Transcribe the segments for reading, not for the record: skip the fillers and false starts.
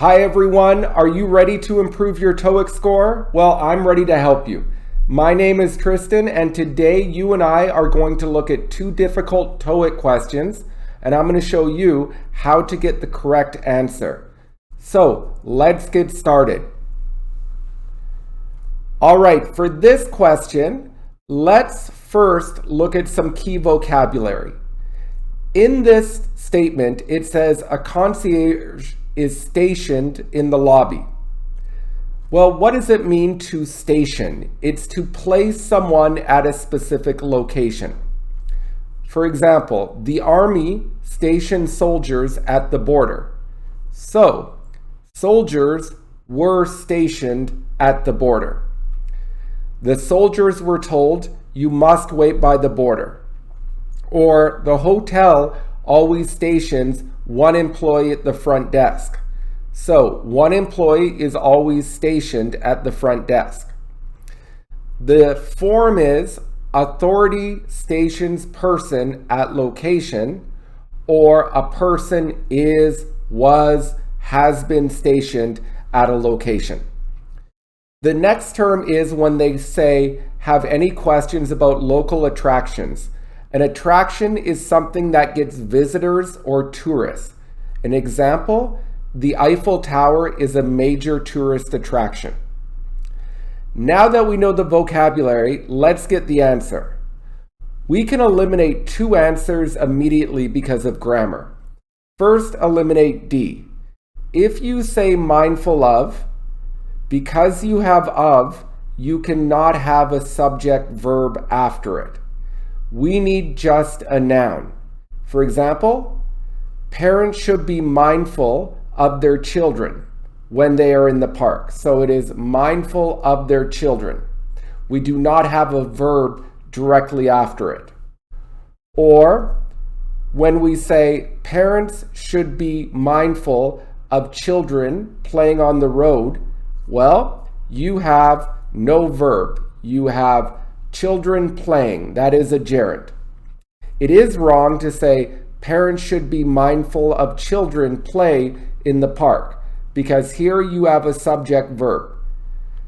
Hi everyone, are you ready to improve your Toeic score? Well, I'm ready to help you. My name is Tristan, and today you and I are going to look at two difficult Toeic questions, and I'm going to show you how to get the correct answer. So let's get started. All right, for this question, let's first look at some key vocabulary. In this statement, it says a concierge is stationed in the lobby. Well, what does it mean to station? It's to place someone at a specific location. For example, the army stationed soldiers at the border. So, soldiers were stationed at the border. The soldiers were told, you must wait by the border. Or the hotel always stations one employee at the front desk. So one employee is always stationed at the front desk. The form is authority stations person at location, or a person is, was, has been stationed at a location. The next term is when they say, have any questions about local attractions. An attraction is something that gets visitors or tourists. An example, the Eiffel Tower is a major tourist attraction. Now that we know the vocabulary, let's get the answer. We can eliminate two answers immediately because of grammar. First, eliminate D. If you say mindful of, because you have of, you cannot have a subject verb after it. We need just a noun. For example, parents should be mindful of their children when they are in the park. So it is mindful of their children. We do not have a verb directly after it. Or when we say parents should be mindful of children playing on the road, well, you have no verb. You have children playing. That is a gerund. It is wrong to say parents should be mindful of children play in the park, because here you have a subject verb.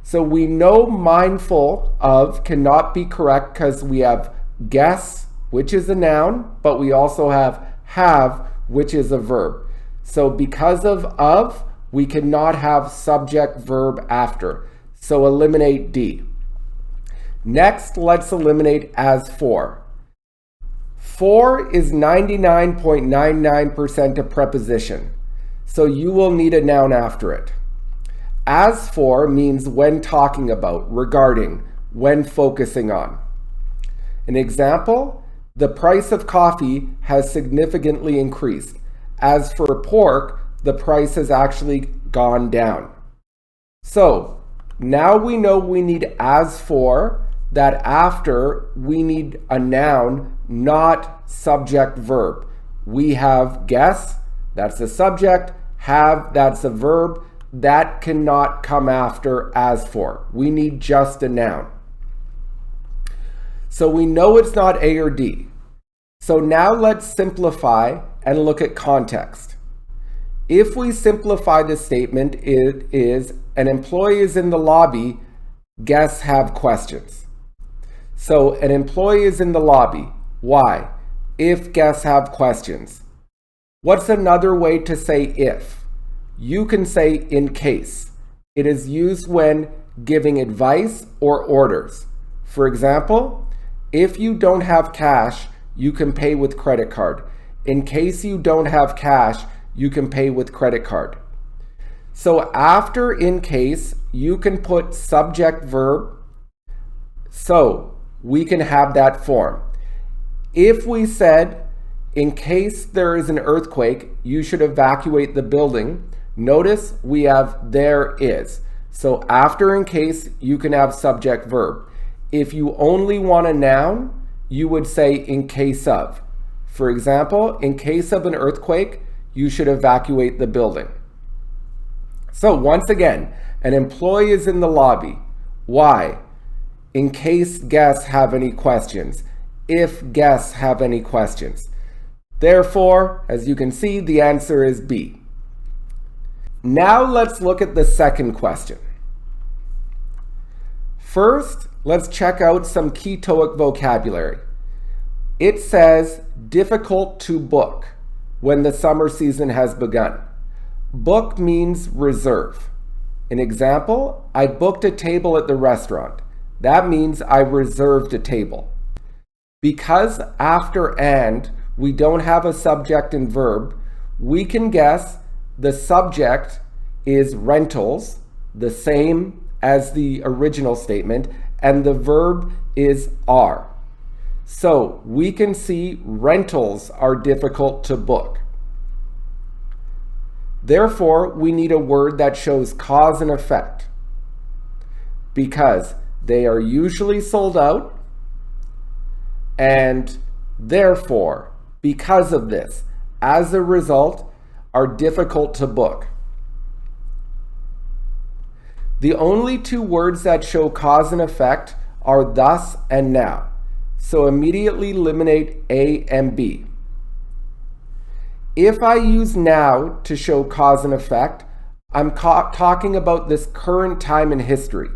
So we know mindful of cannot be correct because we have guess, which is a noun, but we also have, which is a verb. So because of, we cannot have subject verb after. So eliminate D. Next, let's eliminate as for. For is 99.99% a preposition, so you will need a noun after it. As for means when talking about, regarding, when focusing on. An example, the price of coffee has significantly increased. As for pork, the price has actually gone down. So now we know we need as for, that after we need a noun, not subject verb. We have guess, that's a subject, have, that's a verb, that cannot come after as for. We need just a noun. So we know it's not A or D. So now let's simplify and look at context. If we simplify the statement, it is an employee is in the lobby, guests have questions. So an employee is in the lobby. Why? If guests have questions. What's another way to say if? You can say in case. It is used when giving advice or orders. For example, if you don't have cash, you can pay with credit card. In case you don't have cash, you can pay with credit card. So after in case, you can put subject verb. So we can have that form. If we said, in case there is an earthquake, you should evacuate the building. Notice we have there is. So after in case, you can have subject verb. If you only want a noun, you would say in case of. For example, in case of an earthquake, you should evacuate the building. So once again, an employee is in the lobby. Why? In case guests have any questions. If guests have any questions. Therefore, as you can see, the answer is B. Now let's look at the second question. First, let's check out some key Toeic vocabulary. It says difficult to book when the summer season has begun. Book means reserve. An example, I booked a table at the restaurant. That means I reserved a table. Because after and we don't have a subject and verb, we can guess the subject is rentals, the same as the original statement, and the verb is are. So we can see rentals are difficult to book. Therefore, we need a word that shows cause and effect, because they are usually sold out, and therefore, because of this, as a result, are difficult to book. The only two words that show cause and effect are thus and now. So immediately eliminate A and B. If I use now to show cause and effect, I'm talking about this current time in history.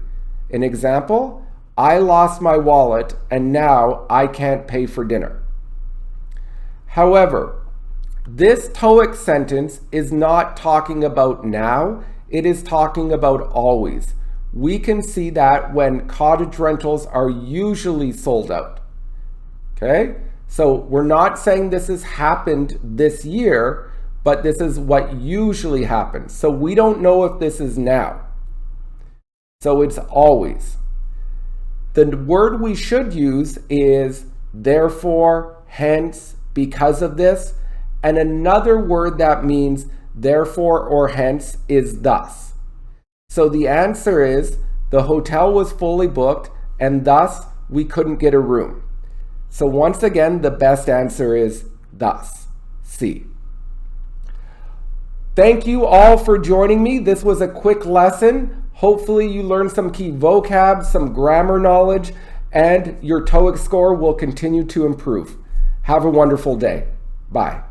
An example, I lost my wallet and now I can't pay for dinner. However, this Toeic sentence is not talking about now, it is talking about always. We can see that when cottage rentals are usually sold out. Okay? So we're not saying this has happened this year, but this is what usually happens. So we don't know if this is now. So it's always. The word we should use is therefore, hence, because of this. And another word that means therefore or hence is thus. So the answer is the hotel was fully booked and thus we couldn't get a room. So once again, the best answer is thus, C. Thank you all for joining me. This was a quick lesson. Hopefully you learned some key vocab, some grammar knowledge, and your Toeic score will continue to improve. Have a wonderful day. Bye.